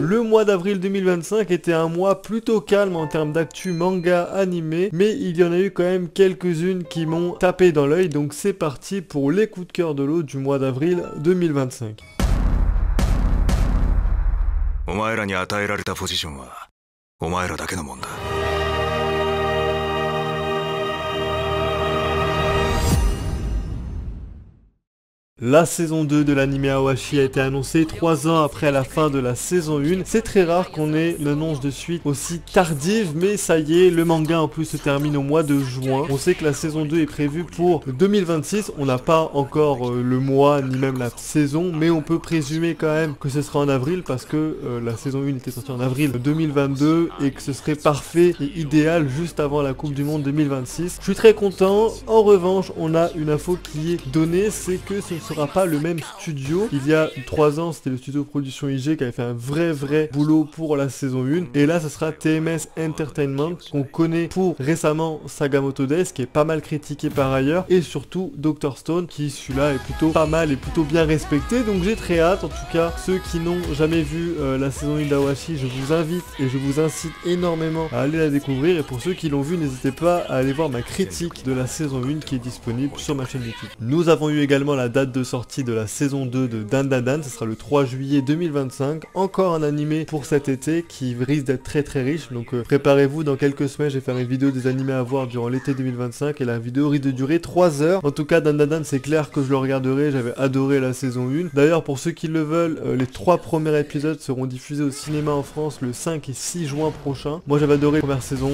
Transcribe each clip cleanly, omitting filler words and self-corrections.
Le mois d'avril 2025 était un mois plutôt calme en termes d'actu manga animé, mais il y en a eu quand même quelques-unes qui m'ont tapé dans l'œil, donc c'est parti pour les coups de cœur de l'eau du mois d'avril 2025. お前らに与えられたポジションはお前らだけのもんだ。 La saison 2 de l'anime Awashi a été annoncée 3 ans après la fin de la saison 1. C'est très rare qu'on ait l'annonce de suite aussi tardive, mais ça y est, le manga en plus se termine au mois de juin. On sait que la saison 2 est prévue pour 2026, on n'a pas encore le mois ni même la saison, mais on peut présumer quand même que ce sera en avril parce que la saison 1 était sortie en avril 2022 et que ce serait parfait et idéal juste avant la Coupe du Monde 2026. Je suis très content. En revanche, on a une info qui est donnée, c'est que ce ne sera pas le même studio. Il y a 3 ans, c'était le studio Production IG qui avait fait un vrai boulot pour la saison 1. Et là, ce sera TMS Entertainment, qu'on connaît pour récemment Sagamoto Days, qui est pas mal critiqué par ailleurs. Et surtout Dr Stone, qui celui-là est plutôt pas mal et plutôt bien respecté. Donc j'ai très hâte. En tout cas, ceux qui n'ont jamais vu la saison 1 d'Awashi, je vous invite et je vous incite énormément à aller la découvrir. Et pour ceux qui l'ont vu, n'hésitez pas à aller voir ma critique de la saison 1 qui est disponible sur ma chaîne YouTube. Nous avons eu également la date de sortie de la saison 2 de Dandadan, ce sera le 3 juillet 2025, encore un animé pour cet été qui risque d'être très riche, donc préparez-vous, dans quelques semaines je vais faire une vidéo des animés à voir durant l'été 2025 et la vidéo risque de durer 3 heures. En tout cas Dandadan, c'est clair que je le regarderai, j'avais adoré la saison 1. D'ailleurs pour ceux qui le veulent, les 3 premiers épisodes seront diffusés au cinéma en France le 5 et 6 juin prochain. Moi j'avais adoré la première saison,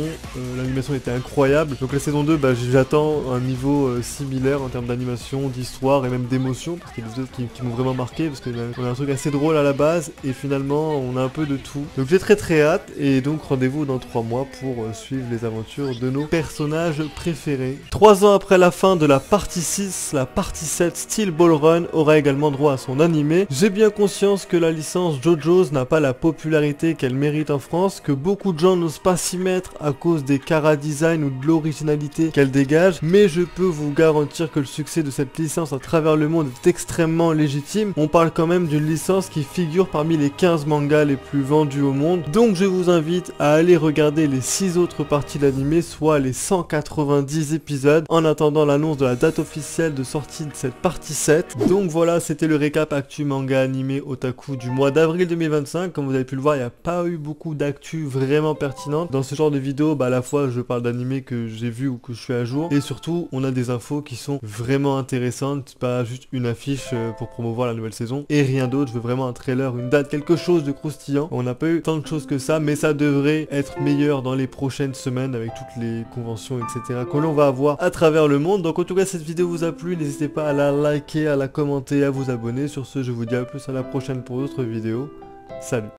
l'animation était incroyable, donc la saison 2 j'attends un niveau similaire en termes d'animation, d'histoire et même d'émotion, parce qu'il y a des autres qui m'ont vraiment marqué, parce qu'on a un truc assez drôle à la base, et finalement on a un peu de tout. Donc j'ai très hâte, et donc rendez-vous dans 3 mois pour suivre les aventures de nos personnages préférés. 3 ans après la fin de la partie 6, la partie 7 Steel Ball Run aura également droit à son animé. J'ai bien conscience que la licence JoJo's n'a pas la popularité qu'elle mérite en France, que beaucoup de gens n'osent pas s'y mettre à cause des chara design ou de l'originalité qu'elle dégage, mais je peux vous garantir que le succès de cette licence à travers le monde est extrêmement légitime. On parle quand même d'une licence qui figure parmi les 15 mangas les plus vendus au monde. Donc je vous invite à aller regarder les 6 autres parties d'animé, soit les 190 épisodes, en attendant l'annonce de la date officielle de sortie de cette partie 7. Donc voilà, c'était le récap actu manga animé otaku du mois d'avril 2025. Comme vous avez pu le voir, il n'y a pas eu beaucoup d'actu vraiment pertinente. Dans ce genre de vidéo, à la fois je parle d'animé que j'ai vu ou que je suis à jour, et surtout on a des infos qui sont vraiment intéressantes, pas juste une affiche pour promouvoir la nouvelle saison et rien d'autre. Je veux vraiment un trailer, une date, quelque chose de croustillant. On n'a pas eu tant de choses que ça, mais ça devrait être meilleur dans les prochaines semaines avec toutes les conventions etc que l'on va avoir à travers le monde. Donc en tout cas, cette vidéo vous a plu, n'hésitez pas à la liker, à la commenter, à vous abonner. Sur ce, je vous dis à plus à la prochaine pour d'autres vidéos. Salut.